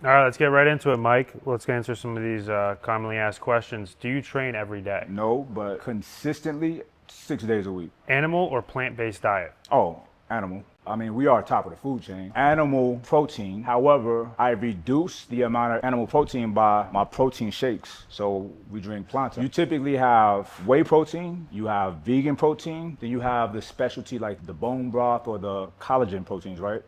All right, let's get right into it, Mike. Let's answer some of these commonly asked questions. Do you train every day? No, but consistently 6 days a week. Animal or plant-based diet? Oh, animal. I mean, we are top of the food chain. Animal protein. However, I reduce the amount of animal protein by my protein shakes. So we drink Planta. You typically have whey protein, you have vegan protein, then you have the specialty like the bone broth or the collagen proteins, right?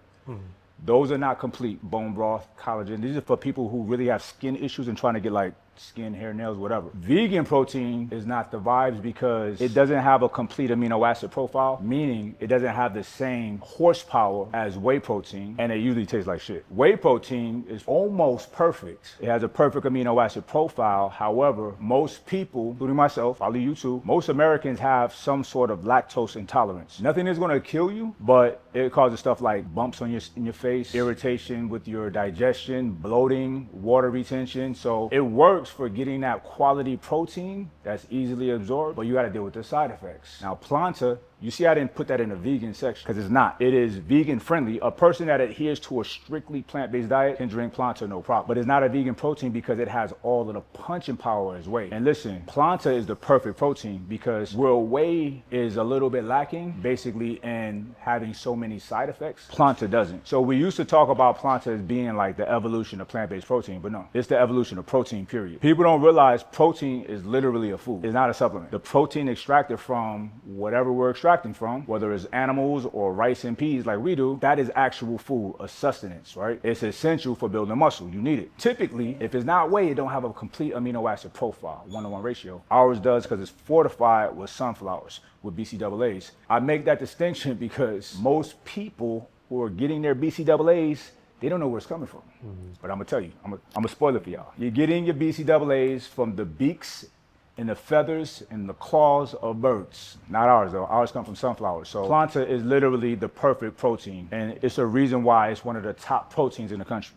Those are not complete bone broth, collagen. These are for people who really have skin issues and trying to get like skin, hair, nails, whatever. Vegan protein is not the vibes because it doesn't have a complete amino acid profile, meaning it doesn't have the same horsepower as whey protein, and it usually tastes like shit. Whey protein is almost perfect. It has a perfect amino acid profile. However, most people, including myself, probably you too, most Americans have some sort of lactose intolerance. Nothing is gonna kill you, but it causes stuff like bumps on in your face, irritation with your digestion, bloating, water retention. So it works for getting that quality protein that's easily absorbed, but you got to deal with the side effects. Now, Planta, you see I didn't put that in the vegan section because it's not. It is vegan friendly. A person that adheres to a strictly plant-based diet can drink Planta no problem. But it's not a vegan protein because it has all of the punching power as whey. And listen, Planta is the perfect protein because where whey is a little bit lacking, basically, in having so many side effects, Planta doesn't. So we used to talk about Planta as being like the evolution of plant-based protein, but no, it's the evolution of protein, period. People don't realize protein is literally a food. It's not a supplement. The protein extracted from whatever we're extracting from, whether it's animals or rice and peas like we do, that is actual food, a sustenance, right? It's essential for building muscle. You need it. Typically, if it's not whey, it don't have a complete amino acid profile, 1-to-1 ratio. Ours does because it's fortified with sunflowers, with BCAAs. I make that distinction because most people who are getting their BCAAs, they don't know where it's coming from. But I'm gonna tell you, I'm gonna spoil it for y'all. You're getting your BCAAs from the beaks and the feathers and the claws of birds. Not ours though, ours come from sunflowers. So Planta is literally the perfect protein, and it's a reason why it's one of the top proteins in the country.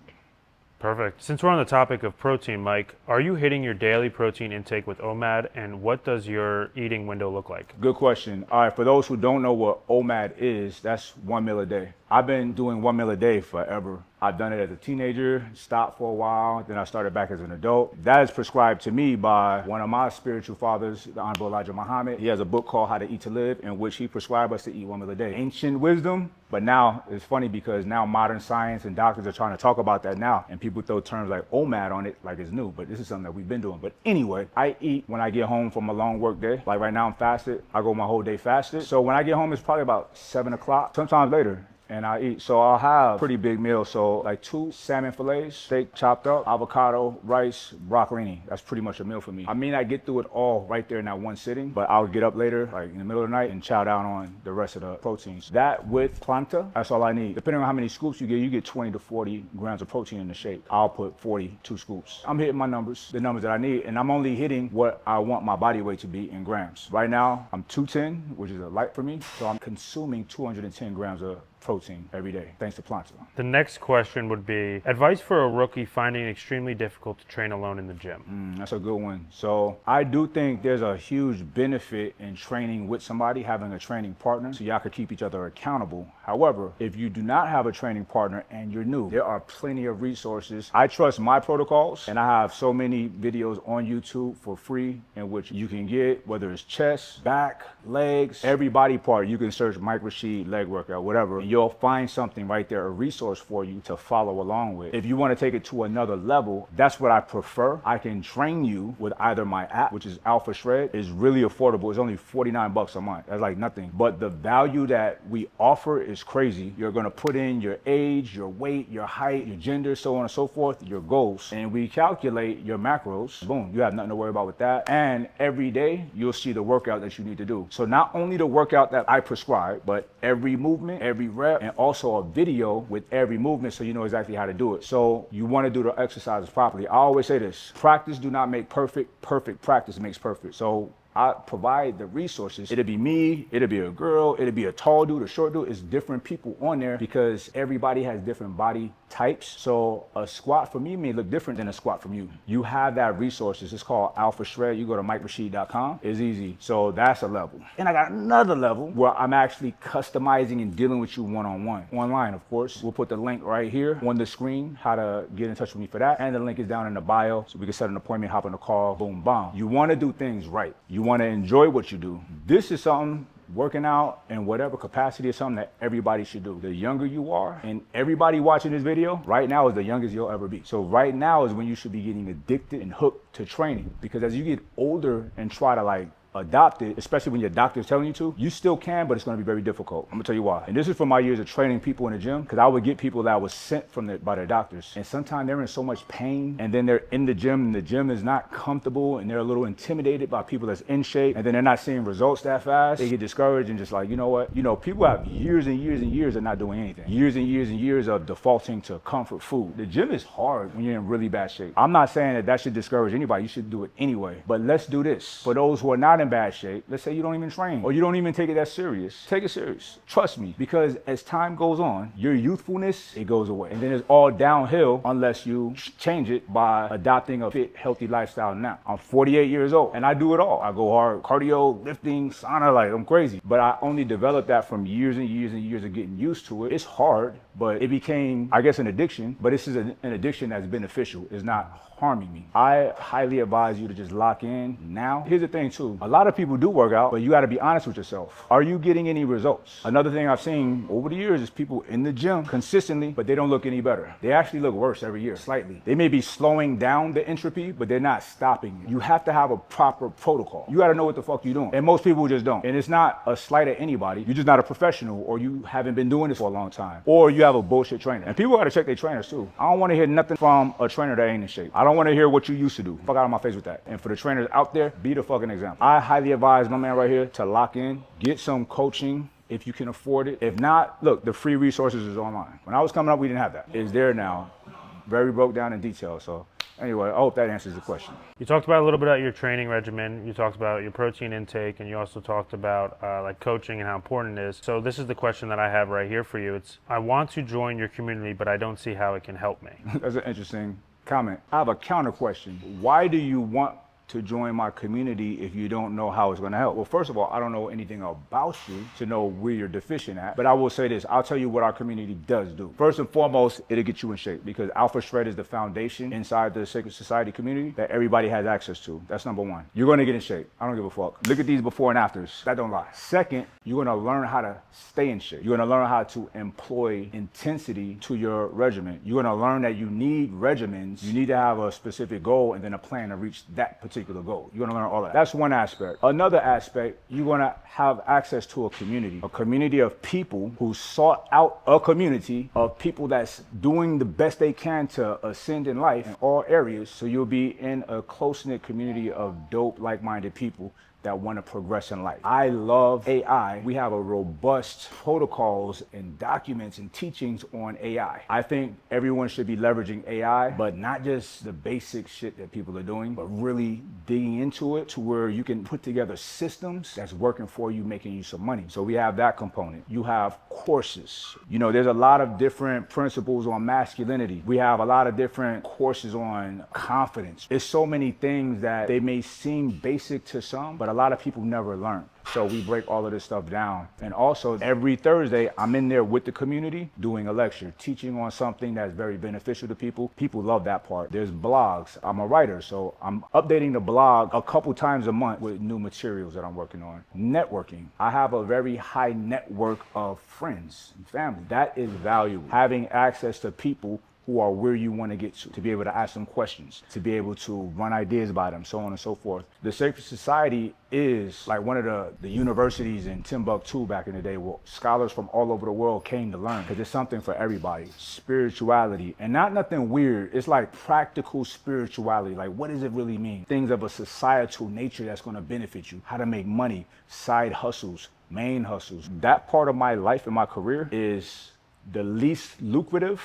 Perfect. Since we're on the topic of protein, Mike, are you hitting your daily protein intake with OMAD, and what does your eating window look like? Good question. All right, for those who don't know what OMAD is, that's 1 meal a day. I've been doing 1 meal a day forever. I've done it as a teenager, stopped for a while, then I started back as an adult. That is prescribed to me by one of my spiritual fathers, the Honorable Elijah Muhammad. He has a book called How to Eat to Live, in which he prescribed us to eat 1 meal a day. Ancient wisdom, but now it's funny because now modern science and doctors are trying to talk about that now, and people throw terms like OMAD on it like it's new, but this is something that we've been doing. But anyway, I eat when I get home from a long work day. Like right now I'm fasted, I go my whole day fasted. So when I get home, it's probably about 7 o'clock, sometimes later. And I eat. So I'll have pretty big meals. So like 2 salmon fillets, steak chopped up, avocado, rice, broccolini. That's pretty much a meal for me. I mean, I get through it all right there in that one sitting, but I'll get up later, like in the middle of the night, and chow down on the rest of the proteins. That with Planta, that's all I need. Depending on how many scoops you get 20 to 40 grams of protein in the shake. I'll put 42 scoops. I'm hitting my numbers, the numbers that I need, and I'm only hitting what I want my body weight to be in grams. Right now, I'm 210, which is a light for me, so I'm consuming 210 grams of protein every day, thanks to Planta. The next question would be advice for a rookie finding it extremely difficult to train alone in the gym. That's a good one. So I do think there's a huge benefit in training with somebody, having a training partner, so y'all could keep each other accountable. However, if you do not have a training partner and you're new, there are plenty of resources. I trust my protocols, and I have so many videos on YouTube for free in which you can get, whether it's chest, back, legs, every body part. You can search Mike Rashid leg workout, whatever, and you'll find something right there, a resource for you to follow along with. If you want to take it to another level, that's what I prefer. I can train you with either my app, which is Alpha Shred. It's really affordable. It's only 49 bucks a month. That's like nothing. But the value that we offer is crazy. You're going to put in your age, your weight, your height, your gender, so on and so forth, your goals. And we calculate your macros. Boom, you have nothing to worry about with that. And every day you'll see the workout that you need to do. So not only the workout that I prescribe, but every movement, every rep, and also a video with every movement so you know exactly how to do it. So you want to do the exercises properly. I always say this, practice do not make perfect, perfect practice makes perfect. So I provide the resources. It'll be me, it'll be a girl, it'll be a tall dude, a short dude. It's different people on there because everybody has different body types. So a squat for me may look different than a squat from you. You have that resources. It's called Alpha Shred. You go to MikeRashid.com. It's easy. So that's a level. And I got another level where I'm actually customizing and dealing with you one-on-one. Online, of course. We'll put the link right here on the screen, how to get in touch with me for that. And the link is down in the bio. So we can set an appointment, hop on a call, boom, bomb. You want to do things right. You want to enjoy what you do. This is something, working out in whatever capacity is something that everybody should do. The younger you are, and everybody watching this video right now is the youngest you'll ever be. So right now is when you should be getting addicted and hooked to training, because as you get older and try to like adopt it, especially when your doctor is telling you to, you still can, but it's going to be very difficult. I'm gonna tell you why. And this is from my years of training people in the gym, because I would get people that was sent by their doctors, and sometimes they're in so much pain, and then they're in the gym, and the gym is not comfortable, and they're a little intimidated by people that's in shape, and then they're not seeing results that fast. They get discouraged and just like, you know what? You know, people have years and years and years of not doing anything. Years and years and years of defaulting to comfort food. The gym is hard when you're in really bad shape. I'm not saying that should discourage anybody. You should do it anyway. But let's do this. For those who are not in bad shape, let's say you don't even train or you don't even take it that serious. Take it serious. Trust me, because as time goes on, your youthfulness, it goes away. And then it's all downhill unless you change it by adopting a fit, healthy lifestyle now. I'm 48 years old and I do it all. I go hard, cardio, lifting, sauna, like I'm crazy. But I only developed that from years and years and years of getting used to it. It's hard, but it became, I guess, an addiction. But this is an addiction that's beneficial. It's not harming me. I highly advise you to just lock in now. Here's the thing too. A lot of people do work out, but you got to be honest with yourself. Are you getting any results? Another thing I've seen over the years is people in the gym consistently, but they don't look any better. They actually look worse every year, slightly. They may be slowing down the entropy, but they're not stopping it. You have to have a proper protocol. You got to know what the fuck you're doing. And most people just don't. And it's not a slight at anybody. You're just not a professional, or you haven't been doing this for a long time, or you have a bullshit trainer. And people got to check their trainers too. I don't want to hear nothing from a trainer that ain't in shape. I don't want to hear what you used to do. Fuck out of my face with that. And for the trainers out there, be the fucking example. I highly advise my man right here to lock in, get some coaching if you can afford it. If not, look, the free resources is online. When I was coming up, we didn't have that. It's there now. Very broke down in detail. So anyway, I hope that answers the question. You talked about a little bit about your training regimen. You talked about your protein intake, and you also talked about like coaching and how important it is. So this is the question that I have right here for you. It's, I want to join your community, but I don't see how it can help me. That's an interesting comment. I have a counter question. Why do you want to join my community if you don't know how it's going to help? Well, first of all, I don't know anything about you to know where you're deficient at, but I will say this. I'll tell you what our community does do. First and foremost, it'll get you in shape, because Alpha Shred is the foundation inside the Sacred Society community that everybody has access to. That's number one. You're going to get in shape. I don't give a fuck. Look at these before and afters. That don't lie. Second, you're going to learn how to stay in shape. You're going to learn how to employ intensity to your regimen. You're going to learn that you need regimens. You need to have a specific goal and then a plan to reach that particular goal. You're gonna learn all that. That's one aspect. Another aspect, you're gonna have access to a community of people who sought out a community of people that's doing the best they can to ascend in life in all areas. So you'll be in a close-knit community of dope, like-minded people that want to progress in life. I love AI. We have a robust protocols and documents and teachings on AI. I think everyone should be leveraging AI, but not just the basic shit that people are doing, but really digging into it to where you can put together systems that's working for you, making you some money. So we have that component. You have courses. You know, there's a lot of different principles on masculinity. We have a lot of different courses on confidence. There's so many things that they may seem basic to some, but a lot of people never learn. So we break all of this stuff down. And also every Thursday, I'm in there with the community doing a lecture, teaching on something that's very beneficial to people. People love that part. There's blogs. I'm a writer, so I'm updating the blog a couple times a month with new materials that I'm working on. Networking. I have a very high network of friends and family. That is valuable. Having access to people who are where you want to get to be able to ask them questions, to be able to run ideas by them, so on and so forth. The Sacred Society is like one of the universities in Timbuktu back in the day where scholars from all over the world came to learn, because it's something for everybody. Spirituality, and not nothing weird. It's like practical spirituality. Like, what does it really mean? Things of a societal nature that's going to benefit you. How to make money, side hustles, main hustles. That part of my life and my career is the least lucrative,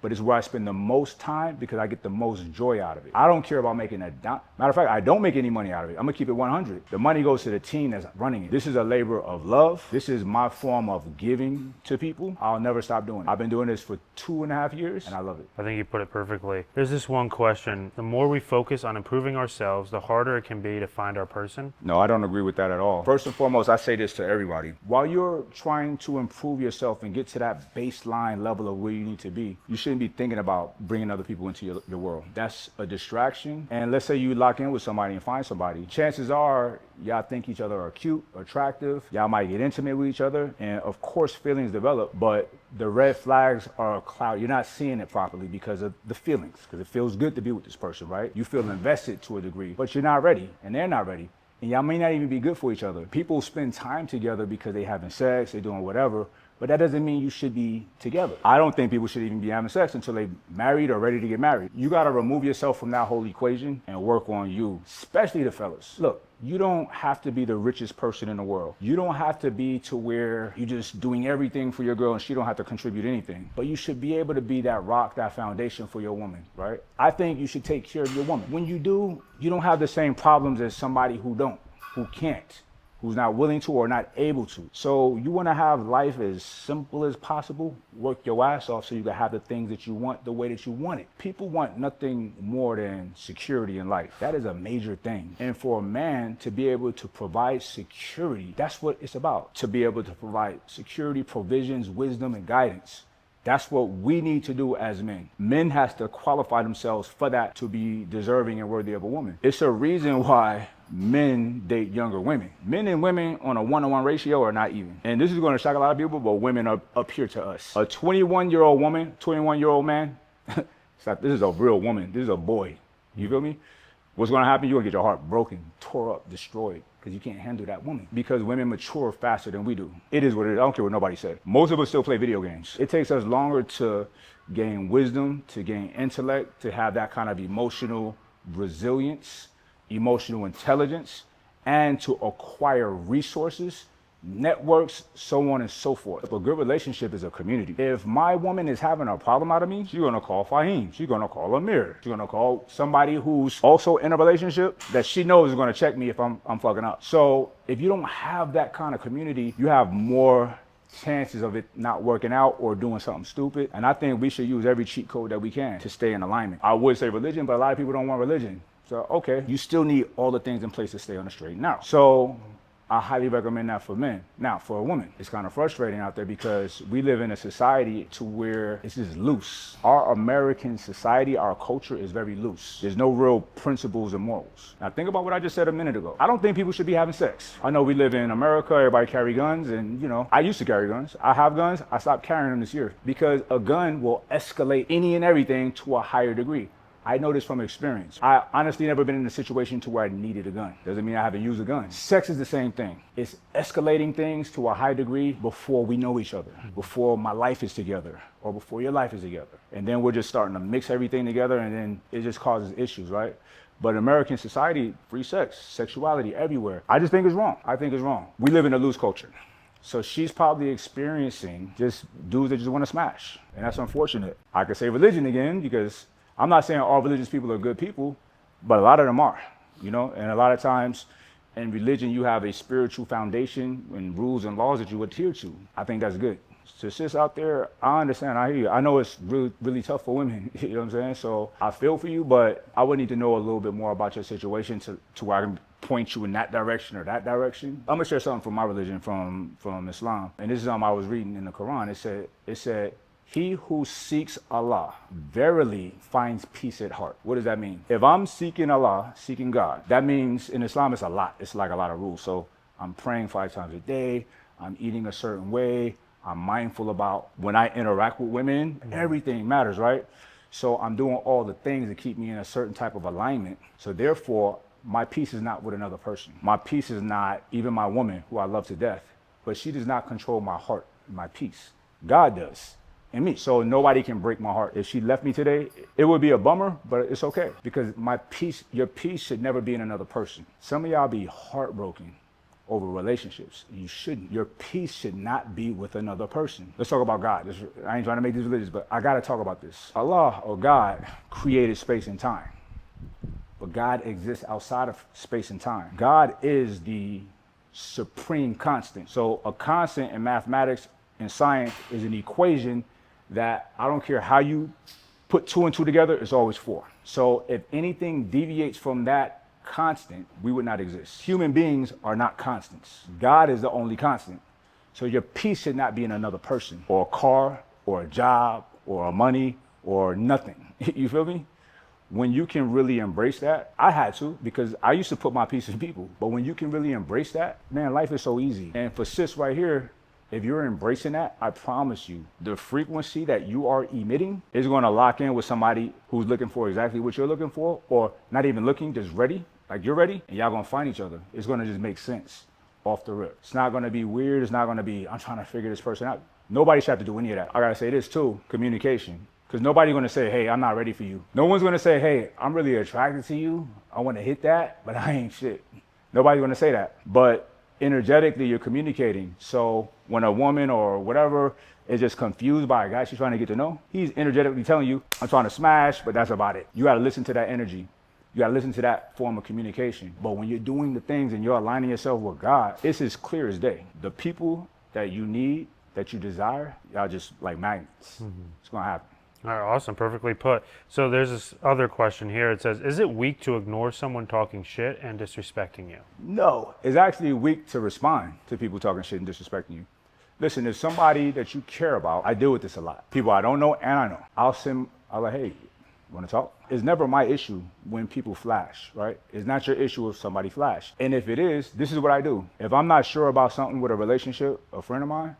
but it's where I spend the most time because I get the most joy out of it. I don't care about making a dime. Matter of fact, I don't make any money out of it. I'm gonna keep it 100. The money goes to the team that's running it. This is a labor of love. This is my form of giving to people. I'll never stop doing it. I've been doing this for 2.5 years and I love it. I think you put it perfectly. There's this one question. The more we focus on improving ourselves, the harder it can be to find our person. No, I don't agree with that at all. First and foremost, I say this to everybody. While you're trying to improve yourself and get to that baseline level of where you need to be, you shouldn't be thinking about bringing other people into your world. That's a distraction. And let's say you lock in with somebody and find somebody. Chances are y'all think each other are cute, attractive. Y'all might get intimate with each other. And of course, feelings develop, but the red flags are a cloud. You're not seeing it properly because of the feelings, because it feels good to be with this person, right? You feel invested to a degree, but you're not ready and they're not ready. And y'all may not even be good for each other. People spend time together because they having sex, they're doing whatever, but that doesn't mean you should be together. I don't think people should even be having sex until they married or ready to get married. You gotta remove yourself from that whole equation and work on you, especially the fellas. Look, you don't have to be the richest person in the world. You don't have to be to where you're just doing everything for your girl and she don't have to contribute anything. But you should be able to be that rock, that foundation for your woman, right? I think you should take care of your woman. When you do, you don't have the same problems as somebody who don't, who can't, who's not willing to or not able to. So you wanna have life as simple as possible, work your ass off so you can have the things that you want the way that you want it. People want nothing more than security in life. That is a major thing. And for a man to be able to provide security, that's what it's about. To be able to provide security, provisions, wisdom, and guidance. That's what we need to do as men. Men has to qualify themselves for that to be deserving and worthy of a woman. It's a reason why men date younger women. Men and women on a 1-to-1 ratio are not even. And this is going to shock a lot of people, but women are up here to us. A 21-year-old woman, 21-year-old man, this is a real woman. This is a boy. You feel me? What's going to happen? You're going to get your heart broken, tore up, destroyed, because you can't handle that woman. Because women mature faster than we do. It is what it is. I don't care what nobody said. Most of us still play video games. It takes us longer to gain wisdom, to gain intellect, to have that kind of emotional resilience, emotional intelligence, and to acquire resources, networks, so on and so forth. A good relationship is a community. If my woman is having a problem out of me, she's gonna call Fahim, she's gonna call Amir, she's gonna call somebody who's also in a relationship that she knows is gonna check me if I'm fucking up. So if you don't have that kind of community, you have more chances of it not working out or doing something stupid. And I think we should use every cheat code that we can to stay in alignment. I would say religion, but a lot of people don't want religion. So, okay, you still need all the things in place to stay on the straight and narrow. So I highly recommend that for men. Now, for a woman, it's kind of frustrating out there because we live in a society to where it's just loose. Our American society, our culture is very loose. There's no real principles and morals. Now, think about what I just said a minute ago. I don't think people should be having sex. I know we live in America, everybody carry guns, and I used to carry guns. I have guns, I stopped carrying them this year because a gun will escalate any and everything to a higher degree. I know this from experience. I honestly never been in a situation to where I needed a gun. Doesn't mean I haven't used a gun. Sex is the same thing. It's escalating things to a high degree before we know each other, before my life is together, or before your life is together. And then we're just starting to mix everything together and then it just causes issues, right? But American society, free sex, sexuality everywhere. I just think it's wrong. I think it's wrong. We live in a loose culture. So she's probably experiencing just dudes that just want to smash. And that's unfortunate. I could say religion again because I'm not saying all religious people are good people, but a lot of them are, and a lot of times in religion, you have a spiritual foundation and rules and laws that you adhere to. I think that's good. So sis out there, I understand, I hear you. I know it's really, really tough for women, you know what I'm saying? So I feel for you, but I would need to know a little bit more about your situation to where I can point you in that direction or that direction. I'm gonna share something from my religion, from Islam. And this is something I was reading in the Quran. It said, he who seeks Allah verily finds peace at heart. What does that mean? If I'm seeking Allah, seeking God, that means in Islam it's a lot. It's like a lot of rules. So I'm praying 5 times a day. I'm eating a certain way. I'm mindful about when I interact with women. Everything matters, right? So I'm doing all the things that keep me in a certain type of alignment. So therefore, my peace is not with another person. My peace is not even my woman, who I love to death. But she does not control my heart, my peace. God does. And me. So nobody can break my heart. If she left me today, it would be a bummer, but it's okay. Because my peace, your peace should never be in another person. Some of y'all be heartbroken over relationships. You shouldn't. Your peace should not be with another person. Let's talk about God. I ain't trying to make this religious, but I got to talk about this. Allah, or God, created space and time. But God exists outside of space and time. God is the supreme constant. So a constant in mathematics and science is an equation that I don't care how you put 2 and 2 together, it's always 4. So if anything deviates from that constant, we would not exist. Human beings are not constants. God is the only constant. So your peace should not be in another person or a car or a job or a money or nothing. You feel me? When you can really embrace that, I had to, because I used to put my peace in people. But when you can really embrace that, man, life is so easy. And for sis right here, if you're embracing that, I promise you, the frequency that you are emitting is going to lock in with somebody who's looking for exactly what you're looking for, or not even looking, just ready, like you're ready, and y'all going to find each other. It's going to just make sense off the rip. It's not going to be weird. It's not going to be, I'm trying to figure this person out. Nobody should have to do any of that. I got to say this too, communication. Because nobody's going to say, hey, I'm not ready for you. No one's going to say, hey, I'm really attracted to you. I want to hit that, but I ain't shit. Nobody's going to say that. But energetically, you're communicating. So when a woman or whatever is just confused by a guy she's trying to get to know, he's energetically telling you, I'm trying to smash, but that's about it. You got to listen to that energy. You got to listen to that form of communication. But when you're doing the things and you're aligning yourself with God, it's as clear as day. The people that you need, that you desire, y'all just like magnets. It's going to happen. All right, awesome, perfectly put. So there's this other question here. It says, is it weak to ignore someone talking shit and disrespecting you? No, it's actually weak to respond to people talking shit and disrespecting you. Listen, if somebody that you care about, I deal with this a lot. People I don't know and I know. I'll like, hey, want to talk? It's never my issue when people flash, right? It's not your issue if somebody flash. And if it is, this is what I do. If I'm not sure about something with a relationship, a friend of mine,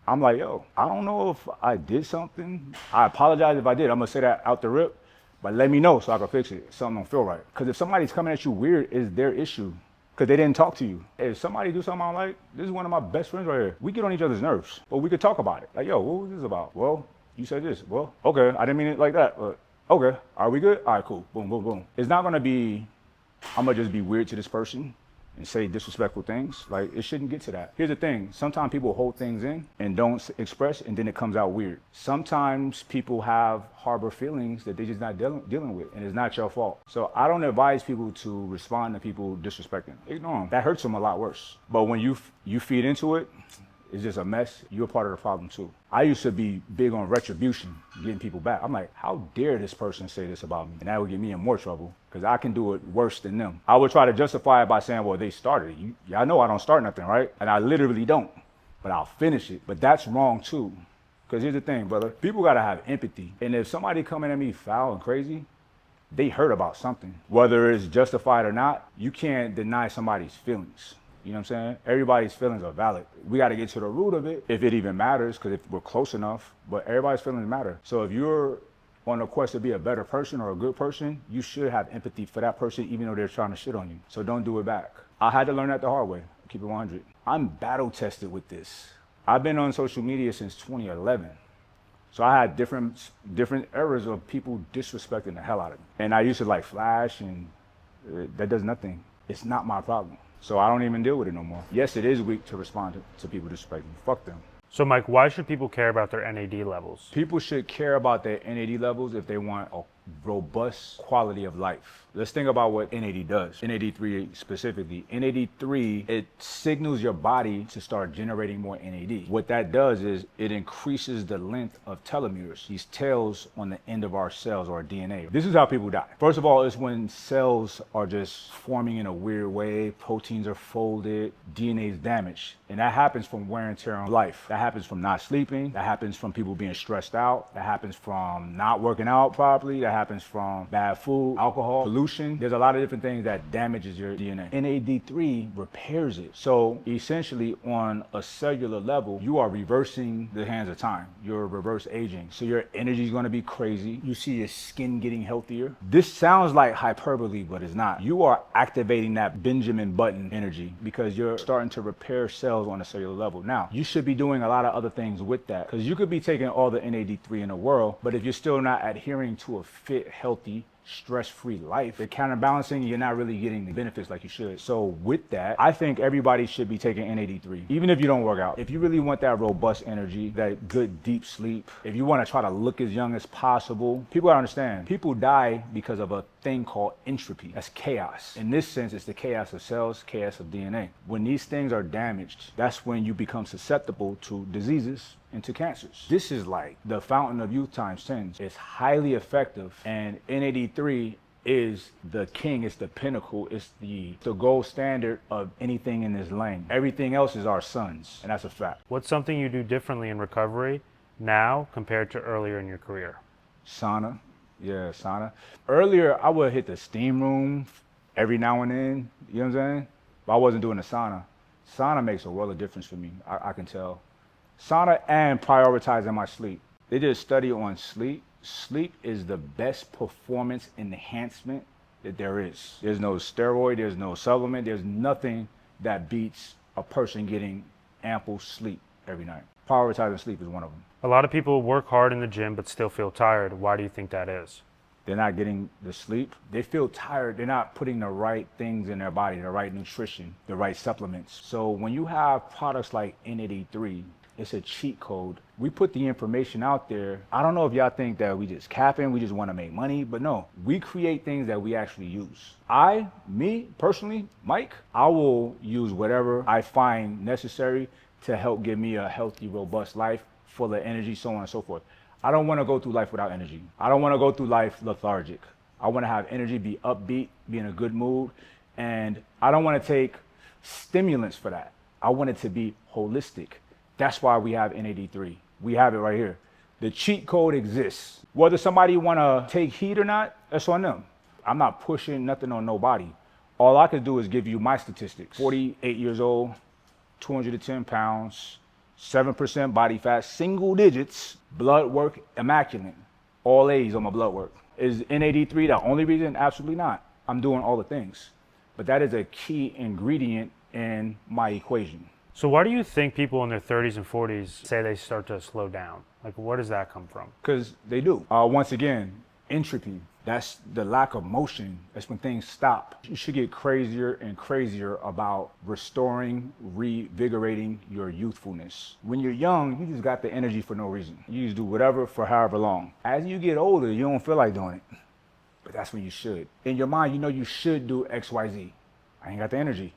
I'm like, yo, I don't know if I did something. I apologize if I did. I'm gonna say that out the rip, but let me know so I can fix it. Something don't feel right. Because if somebody's coming at you weird, it's their issue. Because they didn't talk to you. If somebody do something I'm like, this is one of my best friends right here. We get on each other's nerves, but we could talk about it. Like, yo, what was this about? Well, you said this. Well, okay, I didn't mean it like that, but okay, are we good? All right, cool, boom, boom, boom. It's not gonna be, I'm gonna just be weird to this person and say disrespectful things. Like, it shouldn't get to that. Here's the thing, sometimes people hold things in and don't express, and then it comes out weird. Sometimes people harbor feelings that they're just not dealing with, and it's not your fault. So I don't advise people to respond to people disrespecting. Ignore them. That hurts them a lot worse. But when you feed into it, it's just a mess. You're a part of the problem too. I used to be big on retribution, getting people back. I'm like, how dare this person say this about me? And that would get me in more trouble because I can do it worse than them. I would try to justify it by saying, well, they started it. Y'all know I don't start nothing, right? And I literally don't, but I'll finish it. But that's wrong too. Because here's the thing, brother. People got to have empathy. And if somebody coming at me foul and crazy, they hurt about something. Whether it's justified or not, you can't deny somebody's feelings. You know what I'm saying? Everybody's feelings are valid. We got to get to the root of it, if it even matters, because if we're close enough, but everybody's feelings matter. So if you're on a quest to be a better person or a good person, you should have empathy for that person, even though they're trying to shit on you. So don't do it back. I had to learn that the hard way. Keep it 100. I'm battle tested with this. I've been on social media since 2011. So I had different eras of people disrespecting the hell out of me. And I used to like flash, and that does nothing. It's not my problem. So I don't even deal with it no more. Yes, it is weak to respond to people disrespecting. Fuck them. So Mike, why should people care about their NAD levels? People should care about their NAD levels if they want a robust quality of life. Let's think about what NAD does. NAD3 specifically. NAD3, it signals your body to start generating more NAD. What that does is it increases the length of telomeres, these tails on the end of our cells or DNA. This is how people die. First of all, it's when cells are just forming in a weird way, proteins are folded, DNA is damaged. And that happens from wear and tear on life. That happens from not sleeping. That happens from people being stressed out. That happens from not working out properly. That happens from bad food, alcohol, pollution. There's a lot of different things that damages your DNA. NAD3 repairs it. So essentially on a cellular level, you are reversing the hands of time. You're reverse aging. So your energy is going to be crazy. You see your skin getting healthier. This sounds like hyperbole, but it's not. You are activating that Benjamin Button energy because you're starting to repair cells on a cellular level. Now, you should be doing a lot of other things with that because you could be taking all the NAD3 in the world, but if you're still not adhering to a fit, healthy stress-free life, they're counterbalancing, you're not really getting the benefits like you should. So with that, I think everybody should be taking N83, even if you don't work out. If you really want that robust energy, that good deep sleep, if you want to try to look as young as possible, people gotta understand, people die because of a thing called entropy. That's chaos. In this sense, it's the chaos of cells, chaos of DNA. When these things are damaged, that's when you become susceptible to diseases and to cancers. This is like the fountain of youth times 10. It's highly effective, and N83 is the king, it's the pinnacle, it's the gold standard of anything in this lane. Everything else is our sons, and that's a fact. What's something you do differently in recovery now compared to earlier in your career? Sauna. Yeah, sauna. Earlier, I would hit the steam room every now and then, you know what I'm saying? But I wasn't doing the sauna. Sauna makes a world of difference for me, I can tell. Sauna and prioritizing my sleep. They did a study on sleep. Sleep is the best performance enhancement that there is. There's no steroid, there's no supplement, there's nothing that beats a person getting ample sleep every night. Prioritizing sleep is one of them. A lot of people work hard in the gym but still feel tired. Why do you think that is? They're not getting the sleep. They feel tired. They're not putting the right things in their body, the right nutrition, the right supplements. So when you have products like N83, it's a cheat code. We put the information out there. I don't know if y'all think that we just capping, we just want to make money, but no, we create things that we actually use. Me personally, Mike, I will use whatever I find necessary to help give me a healthy, robust life, full of energy, so on and so forth. I don't want to go through life without energy. I don't want to go through life lethargic. I want to have energy, be upbeat, be in a good mood, and I don't want to take stimulants for that. I want it to be holistic. That's why we have N83. We have it right here. The cheat code exists. Whether somebody want to take heed or not, that's on them. I'm not pushing nothing on nobody. All I could do is give you my statistics. 48 years old, 210 pounds, 7% body fat, single digits, blood work immaculate. All A's on my blood work. Is N83 the only reason? Absolutely not. I'm doing all the things. But that is a key ingredient in my equation. So why do you think people in their 30s and 40s say they start to slow down? Like, where does that come from? Because they do. Once again, entropy. That's the lack of motion. That's when things stop. You should get crazier and crazier about restoring, revigorating your youthfulness. When you're young, you just got the energy for no reason. You just do whatever for however long. As you get older, you don't feel like doing it. But that's when you should. In your mind, you know you should do X, Y, Z. I ain't got the energy.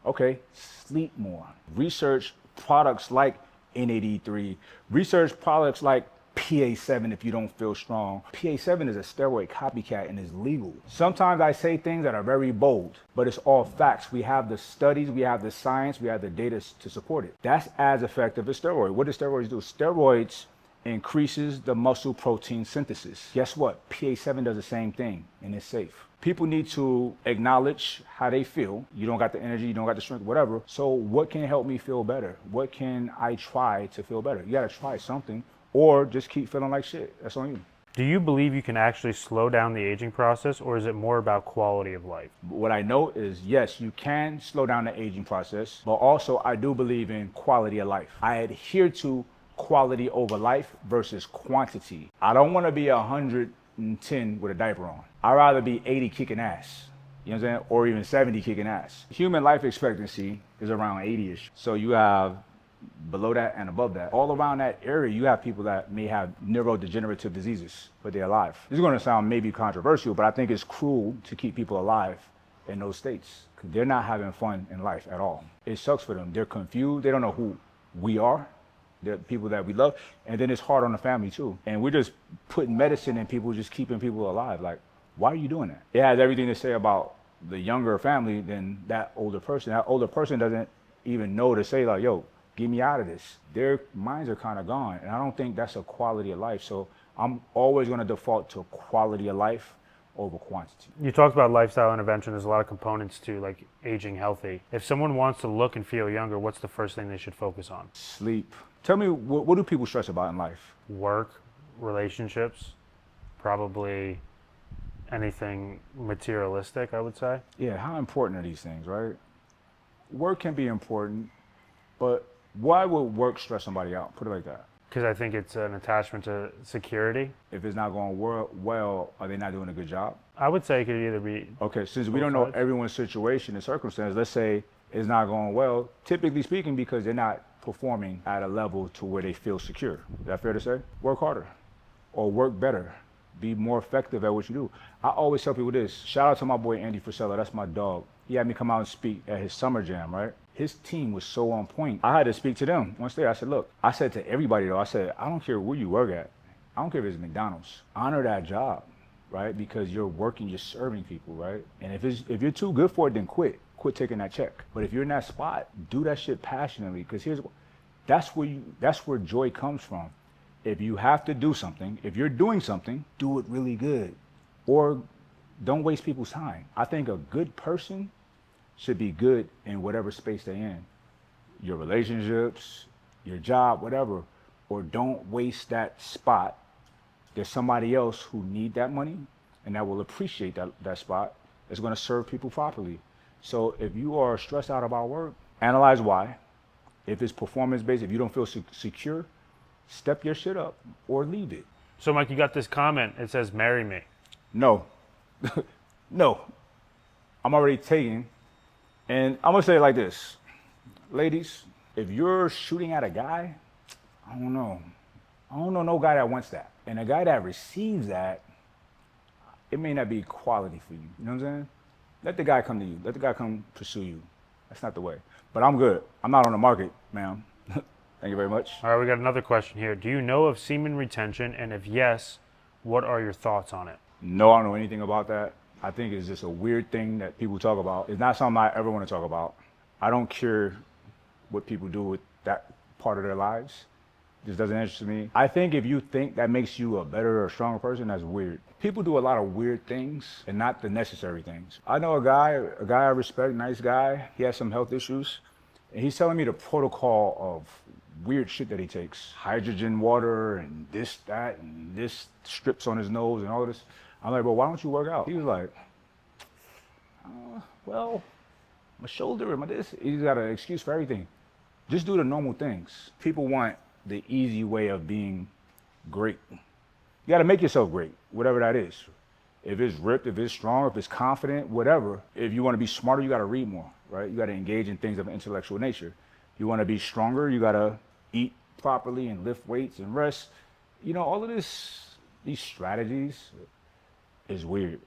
Okay, sleep more. Research products like N83. Research products like PA7 if you don't feel strong. PA7 is a steroid copycat and is legal. Sometimes I say things that are very bold, but it's all facts. We have the studies, we have the science, we have the data to support it. That's as effective as steroid. What do steroids do? Steroids increases the muscle protein synthesis. Guess what? PA7 does the same thing and it's safe. People need to acknowledge how they feel. You don't got the energy, you don't got the strength, whatever. So what can help me feel better? What can I try to feel better? You gotta try something or just keep feeling like shit. That's on you. Do you believe you can actually slow down the aging process, or is it more about quality of life? What I know is, yes, you can slow down the aging process, but also I do believe in quality of life. I adhere to quality over life versus quantity. I don't wanna be 110 with a diaper on. I'd rather be 80 kicking ass, you know what I'm saying? Or even 70 kicking ass. Human life expectancy is around 80-ish. So you have below that and above that. All around that area, you have people that may have neurodegenerative diseases, but they're alive. This is gonna sound maybe controversial, but I think it's cruel to keep people alive in those states because they're not having fun in life at all. It sucks for them. They're confused. They don't know who we are. They're people that we love. And then it's hard on the family too. And we're just putting medicine in people, just keeping people alive. Like, why are you doing that? It has everything to say about the younger family than that older person. That older person doesn't even know to say like, yo, get me out of this. Their minds are kind of gone. And I don't think that's a quality of life. So I'm always going to default to quality of life over quantity. You talked about lifestyle intervention. There's a lot of components to like aging healthy. If someone wants to look and feel younger, what's the first thing they should focus on? Sleep. Tell me, what do people stress about in life? Work, relationships, probably anything materialistic, I would say. Yeah, how important are these things, right? Work can be important, but why would work stress somebody out? Put it like that. Because I think it's an attachment to security. If it's not going well, are they not doing a good job? I would say it could either be. Okay, since we Both don't know sides. everyone's situation and circumstance, let's say it's not going well, typically speaking, because they're not performing at a level to where they feel secure. Is that fair to say? Work harder or work better. Be more effective at what you do. I always tell people this. Shout out to my boy Andy Frisella. That's my dog. He had me come out and speak at his summer jam, right? His team was so on point. I had to speak to them once there. I said, look, I said to everybody though, I said, I don't care where you work at. I don't care if it's McDonald's. Honor that job, right? Because you're working, you're serving people, right? And if you're too good for it, then quit. Quit taking that check. But if you're in that spot, do that shit passionately. Because that's where joy comes from. If you have to do something, if you're doing something, do it really good. Or don't waste people's time. I think a good person should be good in whatever space they're in. Your relationships, your job, whatever. Or don't waste that spot. There's somebody else who need that money and that will appreciate that spot. That's going to serve people properly. So if you are stressed out about work, analyze why. If it's performance-based, if you don't feel secure, step your shit up or leave it. So, Mike, you got this comment. It says, marry me. No. No. I'm already taken. And I'm going to say it like this. Ladies, if you're shooting at a guy, I don't know. I don't know no guy that wants that. And a guy that receives that, it may not be quality for you. You know what I'm saying? Let the guy come to you. Let the guy come pursue you. That's not the way. But I'm good. I'm not on the market, ma'am. Thank you very much. All right, we got another question here. Do you know of semen retention? And if yes, what are your thoughts on it? No, I don't know anything about that. I think it's just a weird thing that people talk about. It's not something I ever want to talk about. I don't care what people do with that part of their lives. It just doesn't interest me. I think if you think that makes you a better or stronger person, that's weird. People do a lot of weird things and not the necessary things. I know a guy I respect, nice guy. He has some health issues. And he's telling me the protocol of weird shit that he takes. Hydrogen water and this, that, and this strips on his nose and all of this. I'm like, well, why don't you work out? He was like, well, my shoulder and my this. He's got an excuse for everything. Just do the normal things. People want the easy way of being great. You got to make yourself great, whatever that is. If it's ripped, if it's strong, if it's confident, whatever. If you want to be smarter, you got to read more, right? You got to engage in things of an intellectual nature. You want to be stronger, you got to eat properly and lift weights and rest. You know, all of these strategies is weird.